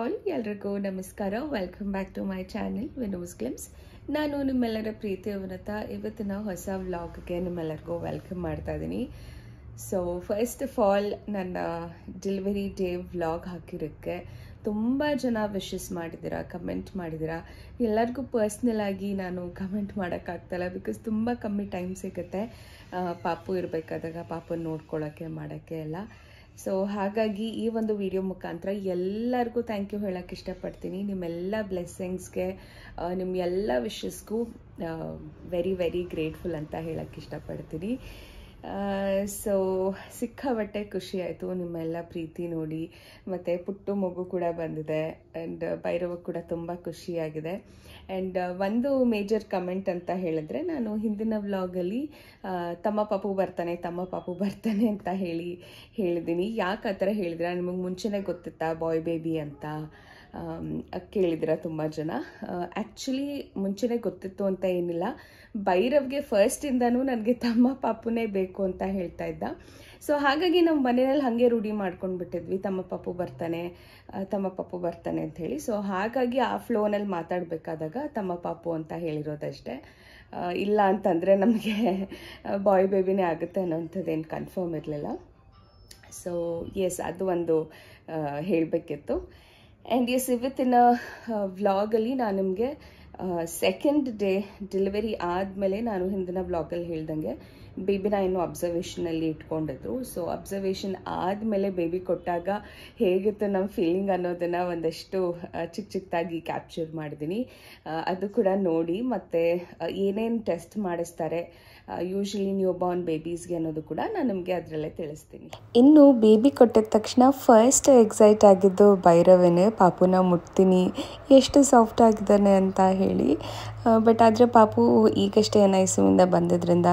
All ಎಲ್ರಿಗೂ ನಮಸ್ಕಾರ. Welcome back to my channel Vino's glimpse. ನಾನು ನಿಮ್ಮೆಲ್ಲರ ಪ್ರೀತಿ ಅವನತ ಇವತ್ತಿನ ಹೊಸ ವ್ಲಾಗ್ಗೆ ನಿಮ್ಮೆಲ್ಲರಿಗೂ ವೆಲ್ಕಮ್ ಮಾಡ್ತಾ ಇದ್ದೀನಿ. ಸೊ ಫಸ್ಟ್ ಆಫ್ ಆಲ್ ನನ್ನ ಡೆಲಿವರಿ ಡೇ ವ್ಲಾಗ್ ಹಾಕಿರೋಕ್ಕೆ ತುಂಬ ಜನ ವಿಶಸ್ ಮಾಡಿದ್ದೀರಾ, ಕಮೆಂಟ್ ಮಾಡಿದ್ದೀರಾ. ಎಲ್ಲರಿಗೂ ಪರ್ಸ್ನಲ್ ಆಗಿ ನಾನು ಕಮೆಂಟ್ ಮಾಡೋಕ್ಕಾಗ್ತಾಯಿಲ್ಲ, ಬಿಕಾಸ್ ತುಂಬ ಕಮ್ಮಿ ಟೈಮ್ ಸಿಗುತ್ತೆ ಪಾಪು ಇರಬೇಕಾದಾಗ ಪಾಪನ ನೋಡ್ಕೊಳ್ಳೋಕ್ಕೆ ಮಾಡೋಕ್ಕೆ ಎಲ್ಲ. ಸೊ ಹಾಗಾಗಿ ಈ ಒಂದು ವಿಡಿಯೋ ಮುಖಾಂತರ ಎಲ್ಲರಿಗೂ ಥ್ಯಾಂಕ್ ಯು ಹೇಳೋಕ್ಕೆ ಇಷ್ಟಪಡ್ತೀನಿ. ನಿಮ್ಮೆಲ್ಲ ಬ್ಲೆಸ್ಸಿಂಗ್ಸ್ಗೆ, ನಿಮ್ಮ ಎಲ್ಲ ವಿಶಸ್ಗೂ ವೆರಿ ವೆರಿ ಗ್ರೇಟ್ಫುಲ್ ಅಂತ ಹೇಳೋಕ್ಕೆ ಇಷ್ಟಪಡ್ತೀನಿ. ಸೊ ಸಿಕ್ಕಾಬಟ್ಟೆ ಖುಷಿ ಆಯಿತು ನಿಮ್ಮೆಲ್ಲ ಪ್ರೀತಿ ನೋಡಿ. ಮತ್ತು ಪುಟ್ಟು ಮಗು ಕೂಡ ಬಂದಿದೆ ಆ್ಯಂಡ್ ಭೈರವ ಕೂಡ ತುಂಬ ಖುಷಿಯಾಗಿದೆ. ಆ್ಯಂಡ್ ಒಂದು ಮೇಜರ್ ಕಮೆಂಟ್ ಅಂತ ಹೇಳಿದ್ರೆ, ನಾನು ಹಿಂದಿನ ವ್ಲಾಗಲ್ಲಿ ತಮ್ಮ ಪಾಪು ಬರ್ತಾನೆ ಅಂತ ಹೇಳಿದ್ದೀನಿ. ಯಾಕೆ ಆ ಥರ ಹೇಳಿದ್ರೆ, ನಿಮಗೆ ಮುಂಚೆನೇ ಗೊತ್ತಿತ್ತಾ ಬಾಯ್ ಬೇಬಿ ಅಂತ ಕೇಳಿದಿರ ತುಂಬ ಜನ. ಆ್ಯಕ್ಚುಲಿ ಮುಂಚೆನೇ ಗೊತ್ತಿತ್ತು ಅಂತ ಏನಿಲ್ಲ. ಭೈರವ್ಗೆ ಫಸ್ಟಿಂದನೂ ನನಗೆ ತಮ್ಮ ಪಾಪುನೇ ಬೇಕು ಅಂತ ಹೇಳ್ತಾ ಇದ್ದ. ಸೊ ಹಾಗಾಗಿ ನಾವು ಮನೆಯಲ್ಲಿ ಹಾಗೆ ರೂಢಿ ಮಾಡ್ಕೊಂಡು ಬಿಟ್ಟಿದ್ವಿ, ತಮ್ಮ ಪಾಪು ಬರ್ತಾನೆ ಅಂತ ಹೇಳಿ. ಸೊ ಹಾಗಾಗಿ ಆ ಫ್ಲೋನಲ್ಲಿ ಮಾತಾಡಬೇಕಾದಾಗ ತಮ್ಮ ಪಾಪು ಅಂತ ಹೇಳಿರೋದಷ್ಟೇ. ಇಲ್ಲ ಅಂತಂದರೆ ನಮಗೆ ಬಾಯ್ ಬೇಬಿನೇ ಆಗುತ್ತೆ ಅನ್ನೋಂಥದ್ದೇನು ಕನ್ಫರ್ಮ್ ಇರಲಿಲ್ಲ. ಸೊ ಎಸ್, ಅದು ಒಂದು ಹೇಳಬೇಕಿತ್ತು. ಆ್ಯಂಡ್ ಎಸ್, ಇವತ್ತಿನ ವ್ಲಾಗಲ್ಲಿ ನಾನು ನಿಮಗೆ ಸೆಕೆಂಡ್ ಡೇ ಡೆಲಿವರಿ ಆದಮೇಲೆ, ನಾನು ಹಿಂದಿನ ವ್ಲಾಗಲ್ಲಿ ಹೇಳ್ದಂಗೆ ಬೇಬಿನ ಇನ್ನೂ ಅಬ್ಸರ್ವೇಷನಲ್ಲಿ ಇಟ್ಕೊಂಡಿದ್ರು. ಸೊ ಅಬ್ಸರ್ವೇಷನ್ ಆದಮೇಲೆ ಬೇಬಿ ಕೊಟ್ಟಾಗ ಹೇಗಿತ್ತು ನಮ್ಮ ಫೀಲಿಂಗ್ ಅನ್ನೋದನ್ನು ಒಂದಷ್ಟು ಚಿಕ್ಕದಾಗಿ ಕ್ಯಾಪ್ಚರ್ ಮಾಡಿದ್ದೀನಿ. ಅದು ಕೂಡ ನೋಡಿ. ಮತ್ತು ಏನೇನು ಟೆಸ್ಟ್ ಮಾಡಿಸ್ತಾರೆ ಯೂಶ್ವಲಿ ನ್ಯೂ ಬಾರ್ನ್ ಬೇಬೀಸ್ಗೆ ಅನ್ನೋದು ಕೂಡ ನಾನು ನಿಮಗೆ ಅದರಲ್ಲೇ ತಿಳಿಸ್ತೀನಿ. ಇನ್ನು ಬೇಬಿ ಕೊಟ್ಟಿದ ತಕ್ಷಣ ಫಸ್ಟ್ ಎಕ್ಸೈಟ್ ಆಗಿದ್ದು ಭೈರವೇನೆ. ಪಾಪುನ ಮುಟ್ತೀನಿ, ಎಷ್ಟು ಸಾಫ್ಟ್ ಆಗಿದ್ದಾನೆ ಅಂತ ಹೇಳಿ. ಬಟ್ ಆದರೆ ಪಾಪು ಈಗಷ್ಟೇ NICUಯಿಂದ ಬಂದಿದ್ದರಿಂದ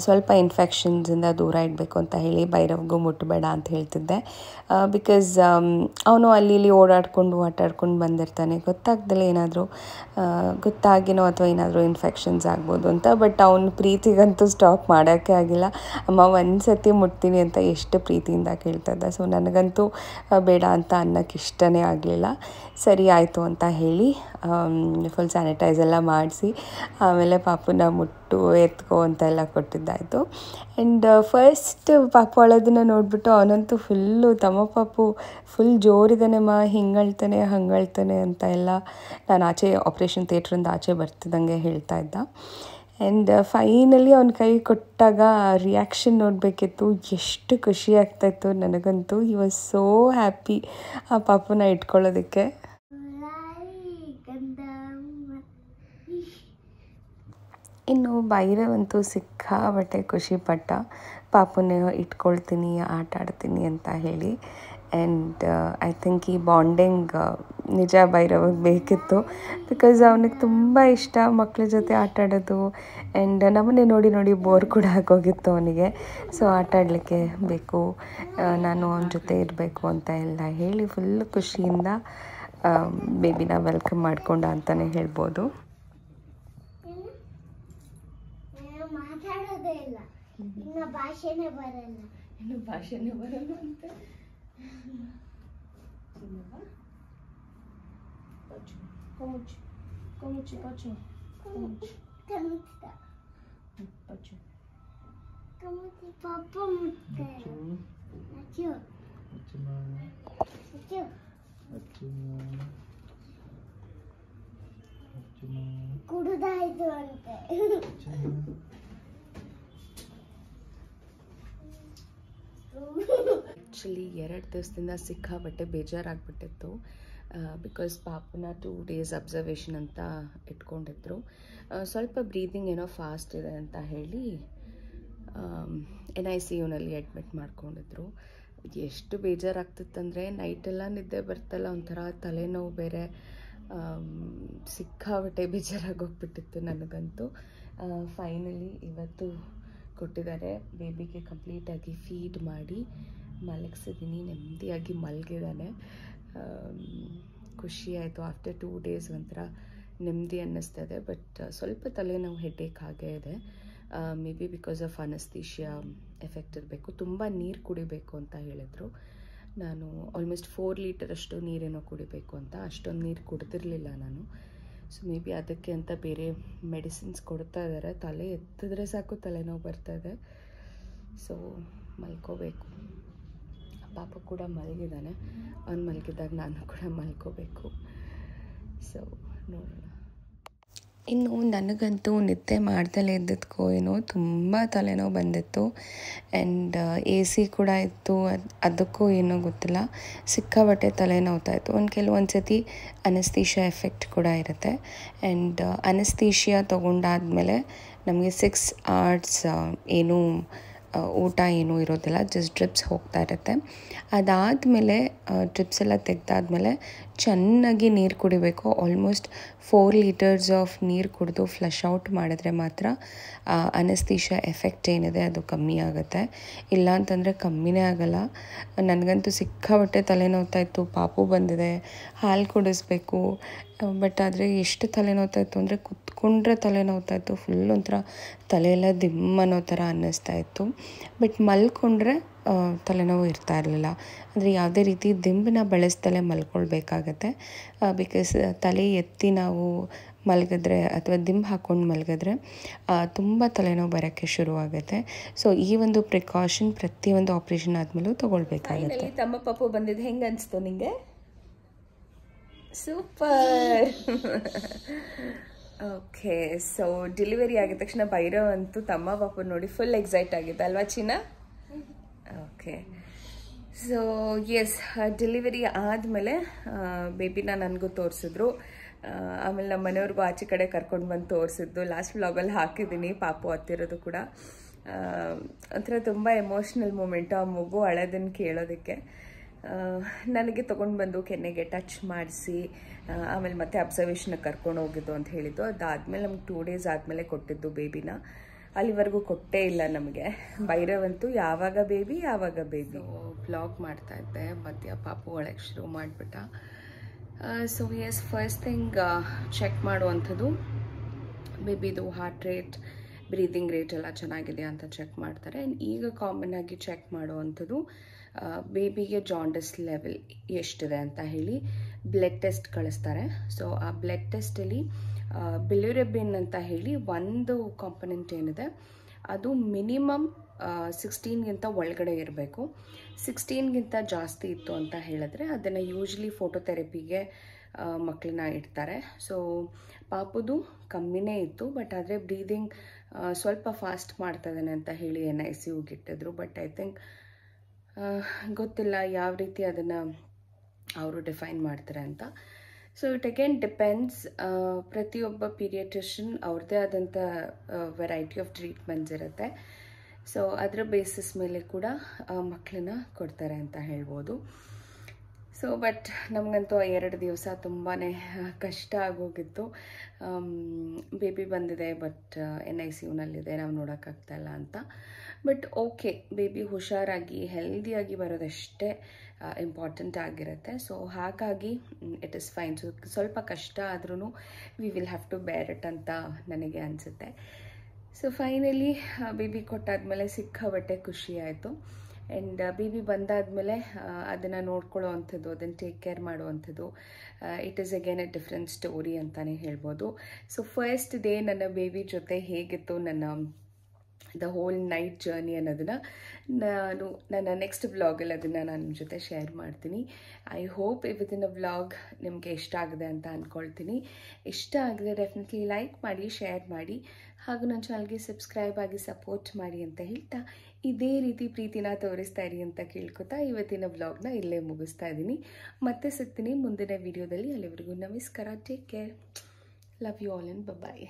ಸ್ವಲ್ಪ ಇನ್ಫೆಕ್ಷನ್ಸಿಂದ ದೂರ ಇಡಬೇಕು ಅಂತ ಹೇಳಿ ಭೈರವ್ಗೂ ಮುಟ್ಟಬೇಡ ಅಂತ ಹೇಳ್ತಿದ್ದೆ. ಬಿಕಾಸ್ ಅವನು ಅಲ್ಲಿ ಇಲ್ಲಿ ಆಟಾಡ್ಕೊಂಡು ಬಂದಿರ್ತಾನೆ, ಗೊತ್ತಾಗ್ದಲೇ ಏನಾದರೂ ಗೊತ್ತಾಗಿನೋ ಅಥವಾ ಏನಾದರೂ ಇನ್ಫೆಕ್ಷನ್ಸ್ ಆಗ್ಬೋದು ಅಂತ. ಬಟ್ ಅವನ ಪ್ರೀತಿಗಂತೂ ಸ್ಟಾಪ್ ಮಾಡೋಕ್ಕೆ ಆಗಿಲ್ಲ. ಅಮ್ಮ ಒಂದು ಸತಿ ಮುಟ್ತೀನಿ ಅಂತ ಎಷ್ಟು ಪ್ರೀತಿಯಿಂದ ಕೇಳ್ತಾ ಇದ್ದ. ಸೊ ನನಗಂತೂ ಬೇಡ ಅಂತ ಅನ್ನೋಕ್ಕೆ ಇಷ್ಟನೇ ಆಗಲಿಲ್ಲ. ಸರಿ ಆಯಿತು ಅಂತ ಹೇಳಿ ಫುಲ್ ಸ್ಯಾನಿಟೈಸ್ ಎಲ್ಲ ಮಾಡಿಸಿ ಆಮೇಲೆ ಪಾಪುನ ಮುಟ್ಟು ಎತ್ಕೋ ಅಂತೆಲ್ಲ ಕೊಟ್ಟಿದ್ದಾಯಿತು. ಆ್ಯಂಡ್ ಫಸ್ಟ್ ಪಾಪು ಅಳೋದನ್ನು ನೋಡಿಬಿಟ್ಟು ಅವನಂತೂ ಫುಲ್ಲು ತಮ್ಮ ಪಾಪು ಫುಲ್ ಜೋರಿದ್ದಾನೆಮ್ಮ, ಹಿಂಗಳ್ತಾನೆ ಹಂಗಳ್ತಾನೆ ಅಂತ ಎಲ್ಲ ನಾನು ಆಪ್ರೇಷನ್ ಥಿಯೇಟ್ರಿಂದ ಆಚೆ ಬರ್ತಿದ್ದಂಗೆ ಹೇಳ್ತಾ ಇದ್ದ. ಆ್ಯಂಡ್ ಫೈನಲಿ ಅವ್ನ ಕೈ ಕೊಟ್ಟಾಗ ರಿಯಾಕ್ಷನ್ ನೋಡಬೇಕಿತ್ತು, ಎಷ್ಟು ಖುಷಿ ಆಗ್ತಾಯಿತ್ತು ನನಗಂತೂ. ಹಿ ವಾಸ್ ಸೋ ಹ್ಯಾಪಿ ಆ ಪಾಪುನ ಇಟ್ಕೊಳ್ಳೋದಕ್ಕೆ. ಇನ್ನು ಭೈರವಂತೂ ಸಿಕ್ಕಾಬಟ್ಟೆ ಖುಷಿಪಟ್ಟ, ಪಾಪುನೇ ಇಟ್ಕೊಳ್ತೀನಿ, ಆಟ ಆಡ್ತೀನಿ ಅಂತ ಹೇಳಿ. ಆ್ಯಂಡ್ ಐ ಥಿಂಕ್ ಈ ಬಾಂಡಿಂಗ್ ನಿಜ ಭೈರವಿಗೆ ಬೇಕಿತ್ತು. ಬಿಕಾಸ್ ಅವನಿಗೆ ತುಂಬ ಇಷ್ಟ ಮಕ್ಕಳ ಜೊತೆ ಆಟ ಆಡೋದು. ಆ್ಯಂಡ್ ನಮ್ಮನ್ನೇ ನೋಡಿ ಬೋರ್ ಕೂಡ ಆಗೋಗಿತ್ತು ಅವನಿಗೆ. ಸೊ ಆಟ ಆಡಲಿಕ್ಕೆ ಬೇಕು, ನಾನು ಅವನ ಜೊತೆ ಇರಬೇಕು ಅಂತ ಎಲ್ಲ ಹೇಳಿ ಫುಲ್ ಖುಷಿಯಿಂದ ಬೇಬಿನ ವೆಲ್ಕಮ್ ಮಾಡ್ಕೊಂಡ ಅಂತಲೇ ಹೇಳ್ಬೋದು. ಇನ್ನು ಭಾಷೆನೇ ಬರಲ್ಲ ಅಂತ ಕುಡುದಾಯ್ತು ಅಂತೆ. ಆ್ಯಕ್ಚುಲಿ 2 ದಿವಸದಿಂದ ಸಿಕ್ಕಾಬಟ್ಟೆ ಬೇಜಾರಾಗ್ಬಿಟ್ಟಿತ್ತು. ಬಿಕಾಸ್ ಪಾಪುನ 2 days ಅಬ್ಸರ್ವೇಷನ್ ಅಂತ ಇಟ್ಕೊಂಡಿದ್ರು. ಸ್ವಲ್ಪ ಬ್ರೀದಿಂಗ್ ಏನೋ ಫಾಸ್ಟ್ ಇದೆ ಅಂತ ಹೇಳಿ NICUನಲ್ಲಿ ಅಡ್ಮಿಟ್ ಮಾಡ್ಕೊಂಡಿದ್ರು. ಎಷ್ಟು ಬೇಜಾರಾಗ್ತಿತ್ತಂದರೆ ನೈಟೆಲ್ಲ ನಿದ್ದೆ ಬರ್ತಲ್ಲ, ಒಂಥರ ತಲೆನೋವು ಬೇರೆ, ಸಿಕ್ಕಾಬಟ್ಟೆ ಬೇಜಾರಾಗೋಗ್ಬಿಟ್ಟಿತ್ತು ನನಗಂತೂ. ಫೈನಲಿ ಇವತ್ತು ಕೊಟ್ಟಿದ್ದಾರೆ. ಬೇಬಿಗೆ ಕಂಪ್ಲೀಟಾಗಿ ಫೀಡ್ ಮಾಡಿ ಮಲಗಿಸಿದ್ದೀನಿ, ನೆಮ್ಮದಿಯಾಗಿ ಮಲಗಿದ್ದಾನೆ. ಖುಷಿ ಆಯಿತು. ಆಫ್ಟರ್ 2 days ಒಂಥರ ನೆಮ್ಮದಿ ಅನ್ನಿಸ್ತದೆ. ಬಟ್ ಸ್ವಲ್ಪ ತಲೆನೋವು ಹೆಡ್ಡೇಕ್ ಹಾಗೇ ಇದೆ. May be because of ಅನಸ್ಥೀಷಿಯಾ effect ಇರಬೇಕು. ತುಂಬ ನೀರು ಕುಡಿಬೇಕು ಅಂತ ಹೇಳಿದರು. ನಾನು ಆಲ್ಮೋಸ್ಟ್ 4 ಲೀಟರಷ್ಟು ನೀರೇನೋ ಕುಡಿಬೇಕು ಅಂತ. ಅಷ್ಟೊಂದು ನೀರು ಕುಡ್ದಿರಲಿಲ್ಲ ನಾನು. ಸೊ ಮೇ ಬಿ ಅದಕ್ಕೆ ಅಂತ ಬೇರೆ ಮೆಡಿಸಿನ್ಸ್ ಕೊಡ್ತಾ ಇದ್ದಾರೆ. ತಲೆ ಎತ್ತಿದ್ರೆ ಸಾಕು ತಲೆನೋವು ಬರ್ತಾಯಿದೆ. ಸೊ ಮಲ್ಕೋಬೇಕು. ಪಾಪ ಕೂಡ ಮಲಗಿದ್ದಾನೆ. ಅವ್ನು ಮಲಗಿದಾಗ ನಾನು ಕೂಡ ಮಲ್ಕೋಬೇಕು. ಸೊ ನೋಡೋಣ. ಇನ್ನು ನನಗಂತೂ ನಿದ್ದೆ ಮಾಡ್ದಲೇ ಇದ್ದದ್ಕೋ ಏನೋ ತುಂಬ ತಲೆನೋವು ಬಂದಿತ್ತು. ಆ್ಯಂಡ್ ಎ ಸಿ ಕೂಡ ಇತ್ತು. ಅದಕ್ಕೂ ಏನೋ ಗೊತ್ತಿಲ್ಲ, ಸಿಕ್ಕಾಬಟ್ಟೆ ತಲೆನೋವ್ತಾ ಇತ್ತು. ಕೆಲವೊಂದು ಸತಿ ಅನಸ್ತೇಷಿಯಾ ಎಫೆಕ್ಟ್ ಕೂಡ ಇರುತ್ತೆ. ಆ್ಯಂಡ್ ಅನಸ್ತೇಷಿಯಾ ತೊಗೊಂಡಾದ್ಮೇಲೆ ನಮಗೆ 6 hours ಏನೂ ಊಟ ಏನೂ ಇರೋದಿಲ್ಲ, ಜಸ್ಟ್ ಡ್ರಿಪ್ಸ್ ಹೋಗ್ತಾ ಇರುತ್ತೆ. ಅದಾದಮೇಲೆ ಡ್ರಿಪ್ಸ್ ಎಲ್ಲ ತೆಗೆದಾದ್ಮೇಲೆ ಚೆನ್ನಾಗಿ ನೀರು ಕುಡಿಬೇಕು. ಆಲ್ಮೋಸ್ಟ್ 4 ಲೀಟರ್ಸ್ ಆಫ್ ನೀರು ಕುಡಿದು ಫ್ಲಶ್ ಔಟ್ ಮಾಡಿದ್ರೆ ಮಾತ್ರ ಅನಸ್ತೇಷಿಯಾ ಎಫೆಕ್ಟ್ ಏನಿದೆ ಅದು ಕಮ್ಮಿ ಆಗುತ್ತೆ. ಇಲ್ಲ ಅಂತಂದರೆ ಕಮ್ಮಿನೇ ಆಗಲ್ಲ. ನನಗಂತೂ ಸಿಕ್ಕಾಬಟ್ಟೆ ತಲೆನೋವ್ತಾ ಇತ್ತು. ಪಾಪು ಬಂದಿದೆ, ಹಾಲು ಕುಡಿಸ್ಬೇಕು. ಬಟ್ ಆದರೆ ಎಷ್ಟು ತಲೆನೋವ್ತಾ ಇತ್ತು ಅಂದರೆ ಕುತ್ಕೊಂಡ್ರೆ ತಲೆನೋವ್ತಾ ಇತ್ತು. ಫುಲ್ ಒಂಥರ ತಲೆಯೆಲ್ಲ ದಿಮ್ ಅನ್ನೋ ಥರ ಅನ್ನಿಸ್ತಾ ಇತ್ತು. ಬಟ್ ಮಲ್ಕೊಂಡ್ರೆ ತಲೆನೋವು ಇರ್ತಾ ಇರಲಿಲ್ಲ. ಅಂದರೆ ಯಾವುದೇ ರೀತಿ ದಿಂಬನ್ನ ಬಳಸ್ದಲೇ ಮಲ್ಕೊಳ್ಬೇಕಾಗತ್ತೆ. ಬಿಕಾಸ್ ತಲೆ ಎತ್ತಿ ನಾವು ಮಲಗಿದ್ರೆ ಅಥವಾ ದಿಂಬು ಹಾಕ್ಕೊಂಡು ಮಲಗಿದ್ರೆ ತುಂಬ ತಲೆನೋವು ಬರೋಕ್ಕೆ ಶುರುವಾಗುತ್ತೆ. ಸೊ ಈ ಒಂದು ಪ್ರಿಕಾಷನ್ ಪ್ರತಿಯೊಂದು ಆಪ್ರೇಷನ್ ಆದಮೇಲೂ ತೊಗೊಳ್ಬೇಕಾಗತ್ತೆ. ತಮ್ಮ ಪಾಪು ಬಂದಿದ್ದು ಹೆಂಗೆ ಅನಿಸ್ತು ನಿಮಗೆ? ಸೂಪರ್. ಓಕೆ, ಸೊ ಡೆಲಿವರಿ ಆಗಿದ ತಕ್ಷಣ ಭೈರವ್ ಅಂತೂ ತಮ್ಮ ಪಾಪು ನೋಡಿ ಫುಲ್ ಎಕ್ಸೈಟ್ ಆಗಿದ್ದ ಅಲ್ವಾ ಚಿನ್ನ? ಓಕೆ, ಸೊ ಎಸ್, ಡೆಲಿವರಿ ಆದಮೇಲೆ ಬೇಬಿನ ನನಗೂ ತೋರಿಸಿದ್ರು. ಆಮೇಲೆ ನಮ್ಮ ಮನೆಯವ್ರಿಗೂ ಆಚೆ ಕಡೆ ಕರ್ಕೊಂಡು ಬಂದು ತೋರಿಸಿದ್ದು. ಲಾಸ್ಟ್ ವ್ಲಾಗಲ್ಲಿ ಹಾಕಿದ್ದೀನಿ ಪಾಪು ಹತ್ತಿರೋದು ಕೂಡ. ಒಂಥರ ತುಂಬ ಎಮೋಷ್ನಲ್ ಮೂಮೆಂಟು ಆ ಮಗು ಅಳೋದನ್ನು ಕೇಳೋದಕ್ಕೆ. ನನಗೆ ತೊಗೊಂಡು ಬಂದು ಕೆನ್ನೆಗೆ ಟಚ್ ಮಾಡಿಸಿ ಆಮೇಲೆ ಮತ್ತೆ ಅಬ್ಸರ್ವೇಷನ್ಗೆ ಕರ್ಕೊಂಡು ಹೋಗಿದ್ದು ಅಂತ ಹೇಳಿದ್ದು. ಅದಾದಮೇಲೆ ನಮ್ಗೆ 2 days ಆದಮೇಲೆ ಕೊಟ್ಟಿದ್ದು ಬೇಬಿನ. ಅಲ್ಲಿವರೆಗೂ ಕೊಟ್ಟೇ ಇಲ್ಲ ನಮಗೆ. ಭೈರವಂತೂ ಯಾವಾಗ ಬೇಬಿ ವ್ಲಾಗ್ ಮಾಡ್ತಾ ಇದ್ದೆ, ಮಧ್ಯ ಪಾಪು ಒಳಗೆ ಶುರು ಮಾಡಿಬಿಟ್ಟ. So yes, first thing check ಮಾಡುವಂಥದ್ದು ಬೇಬಿದು ಹಾರ್ಟ್ ರೇಟ್, ಬ್ರೀದಿಂಗ್ ರೇಟ್ ಎಲ್ಲ ಚೆನ್ನಾಗಿದೆ ಅಂತ ಚೆಕ್ ಮಾಡ್ತಾರೆ. ಈಗ ಕಾಮನ್ ಆಗಿ ಚೆಕ್ ಮಾಡುವಂಥದ್ದು ಬೇಬಿಗೆ ಜಾಂಡಿಸ್ ಲೆವೆಲ್ ಎಷ್ಟಿದೆ ಅಂತ ಹೇಳಿ ಬ್ಲಡ್ ಟೆಸ್ಟ್ ಕಳಿಸ್ತಾರೆ. ಸೊ ಆ ಬ್ಲಡ್ ಟೆಸ್ಟಲ್ಲಿ ಬಿಲಿರುಬಿನ್ ಅಂತ ಹೇಳಿ ಒಂದು ಕಾಂಪೊನೆಂಟ್ ಏನಿದೆ ಅದು ಮಿನಿಮಮ್ 16ಗಿಂತ ಒಳಗಡೆ ಇರಬೇಕು. 16ಗಿಂತ ಜಾಸ್ತಿ ಇತ್ತು ಅಂತ ಹೇಳಿದ್ರೆ ಅದನ್ನು ಯೂಶ್ವಲಿ ಫೋಟೋಥೆರಪಿಗೆ ಮಕ್ಕಳನ್ನ ಇಡ್ತಾರೆ. ಸೊ ಪಾಪುದು ಕಮ್ಮಿನೇ ಇತ್ತು, ಬಟ್ ಆದರೆ ಬ್ರೀದಿಂಗ್ ಸ್ವಲ್ಪ ಫಾಸ್ಟ್ ಮಾಡ್ತಾಯಿದ್ದಾನೆ ಅಂತ ಹೇಳಿ NICUಗೆ ಇಟ್ಟಿದ್ರು. ಬಟ್ ಐ ಥಿಂಕ್ ಗೊತ್ತಿಲ್ಲ ಯಾವ ರೀತಿ ಅದನ್ನು ಅವರು ಡಿಫೈನ್ ಮಾಡ್ತಾರೆ ಅಂತ. So it again depends. ಪ್ರತಿಯೊಬ್ಬ ಪೀಡಿಯಾಟ್ರಿಷನ್ ಅವ್ರದ್ದೇ ಆದಂಥ ವೆರೈಟಿ ಆಫ್ ಟ್ರೀಟ್ಮೆಂಟ್ಸ್ ಇರುತ್ತೆ. ಸೊ ಅದರ ಬೇಸಿಸ್ ಮೇಲೆ ಕೂಡ ಮಕ್ಕಳನ್ನ ಕೊಡ್ತಾರೆ ಅಂತ ಹೇಳ್ಬೋದು. ಸೊ ಬಟ್ ನಮಗಂತೂ 2 ದಿವಸ ತುಂಬಾ ಕಷ್ಟ ಆಗೋಗಿತ್ತು. ಬೇಬಿ ಬಂದಿದೆ, ಬಟ್ NICUನಲ್ಲಿದೆ, ನಾವು ನೋಡೋಕ್ಕಾಗ್ತಾಯಿಲ್ಲ ಅಂತ. ಬಟ್ ಓಕೆ, ಬೇಬಿ ಹುಷಾರಾಗಿ ಹೆಲ್ದಿಯಾಗಿ ಬರೋದಷ್ಟೇ ಇಂಪಾರ್ಟೆಂಟ್ ಆಗಿರುತ್ತೆ. ಸೊ ಹಾಗಾಗಿ ಇಟ್ ಇಸ್ ಫೈನ್. ಸೊ ಸ್ವಲ್ಪ ಕಷ್ಟ ಆದ್ರೂ we will have to bear it ಅಂತ ನನಗೆ ಅನಿಸುತ್ತೆ. ಸೊ ಫೈನಲಿ ಬೇಬಿ ಕೊಟ್ಟಾದ್ಮೇಲೆ ಸಿಕ್ಕಾಬಟ್ಟೆ ಖುಷಿ ಆಯಿತು. ಆ್ಯಂಡ್ ಬೇಬಿ ಬಂದಾದಮೇಲೆ ಅದನ್ನು ನೋಡ್ಕೊಳ್ಳೋ ಅಂಥದ್ದು, ಅದನ್ನು ಟೇಕ್ ಕೇರ್ ಮಾಡುವಂಥದ್ದು, it is again A different story ಅಂತಲೇ ಹೇಳ್ಬೋದು. ಸೊ ಫಸ್ಟ್ ಡೇ ನನ್ನ ಬೇಬಿ ಜೊತೆ ಹೇಗಿತ್ತು ದ ಹೋಲ್ ನೈಟ್ ಜರ್ನಿ ಅನ್ನೋದನ್ನು ನಾನು ನನ್ನ ನೆಕ್ಸ್ಟ್ ವ್ಲಾಗಲ್ಲಿ ಅದನ್ನು ನಾನು ನಿಮ್ಮ ಜೊತೆ ಶೇರ್ ಮಾಡ್ತೀನಿ. ಐ ಹೋಪ್ ಇವತ್ತಿನ ವ್ಲಾಗ್ ನಿಮಗೆ ಇಷ್ಟ ಆಗಿದೆ ಅಂತ ಅಂದ್ಕೊಳ್ತೀನಿ. ಇಷ್ಟ ಆಗಿದೆ ಡೆಫಿನೆಟ್ಲಿ ಲೈಕ್ ಮಾಡಿ, ಶೇರ್ ಮಾಡಿ, ಹಾಗೂ ನನ್ನ ಚಾನಲ್ಗೆ ಸಬ್ಸ್ಕ್ರೈಬ್ ಆಗಿ ಸಪೋರ್ಟ್ ಮಾಡಿ ಅಂತ ಹೇಳ್ತಾ ಇದೇ ರೀತಿ ಪ್ರೀತಿನ ತೋರಿಸ್ತಾ ಇರಿ ಅಂತ ಕೇಳ್ಕೊತಾ ಇವತ್ತಿನ ವ್ಲಾಗ್ನ ಇಲ್ಲೇ ಮುಗಿಸ್ತಾ ಇದ್ದೀನಿ. ಮತ್ತೆ ಸಿಗ್ತೀನಿ ಮುಂದಿನ ವಿಡಿಯೋದಲ್ಲಿ. ಅಲ್ಲಿವರೆಗೂ ನಮಸ್ಕಾರ, take care, love you all and bye.